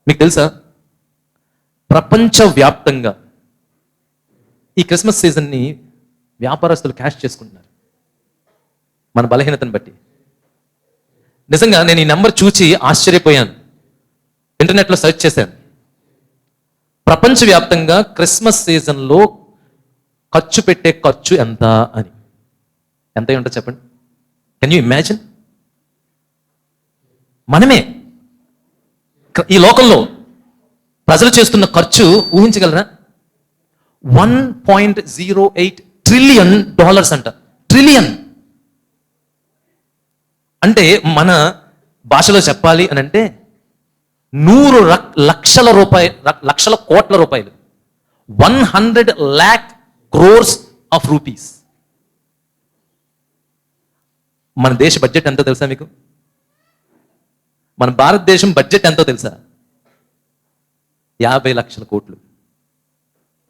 మీకు తెలుసా, ప్రపంచవ్యాప్తంగా ఈ క్రిస్మస్ సీజన్ని వ్యాపారస్తులు క్యాష్ చేసుకుంటున్నారు మన బలహీనతను బట్టి. నిజంగా నేను ఈ నెంబర్ చూచి ఆశ్చర్యపోయాను. ఇంటర్నెట్లో సెర్చ్ చేశాను. ప్రపంచవ్యాప్తంగా క్రిస్మస్ సీజన్లో ఖర్చు పెట్టే ఖర్చు ఎంత అని. ఎంత ఉంటుంది చెప్పండి? Can you imagine? మనమే ఈ లోకంలో ప్రజలు చేస్తున్న ఖర్చు ఊహించగలరా? $1.08 ట్రిలియన్ అంట. ట్రిలియన్ అంటే మన భాషలో చెప్పాలి అని అంటే 100 లక్షల కోట్ల రూపాయలు. 100 lakh crores of rupees. మన దేశ బడ్జెట్ ఎంతో తెలుసా మీకు? మన భారతదేశం బడ్జెట్ ఎంతో తెలుసా? 50 లక్షల కోట్లు.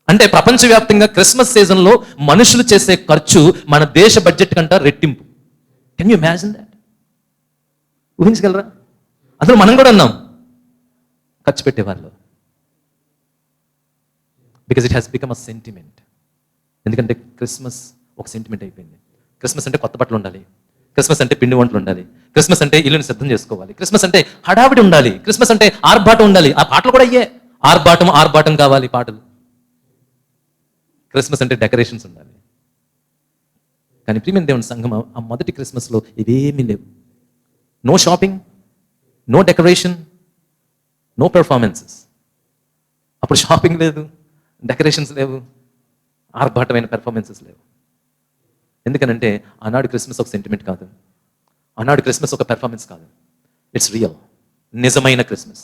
అంటే ప్రపంచవ్యాప్తంగా క్రిస్మస్ సీజన్లో మనుషులు చేసే ఖర్చు మన దేశ బడ్జెట్ కంటే రెట్టింపు. Can you imagine that? ఊహించగలరా? అసలు మనం కూడా ఉన్నాం ఖర్చు పెట్టేవాళ్ళు. Because it has become a sentiment. ఎందుకంటే క్రిస్మస్ ఒక సెంటిమెంట్ అయిపోయింది. క్రిస్మస్ అంటే కొత్త బట్టలు ఉండాలి, క్రిస్మస్ అంటే పిండి వంటలు ఉండాలి, క్రిస్మస్ అంటే ఇల్లుని సిద్ధం చేసుకోవాలి, క్రిస్మస్ అంటే హడావిడి ఉండాలి, క్రిస్మస్ అంటే ఆర్భాటం ఉండాలి. ఆ పాటలు కూడా అయ్యే ఆర్భాటం కావాలి పాటలు. క్రిస్మస్ అంటే డెకరేషన్స్ ఉండాలి. కానీ ప్రియమైన దేవుని సంఘం, ఆ మొదటి క్రిస్మస్లో ఇవేమీ లేవు. No shopping, no decoration, no performances. అప్పుడు షాపింగ్ లేదు, డెకరేషన్స్ లేవు, ఆర్భాటమైన పెర్ఫార్మెన్సెస్ లేవు. ఎందుకనంటే ఆనాడు క్రిస్మస్ ఒక సెంటిమెంట్ కాదు, ఆనాడు క్రిస్మస్ ఒక పెర్ఫార్మెన్స్ కాదు. ఇట్స్ రియల్, నిజమైన క్రిస్మస్.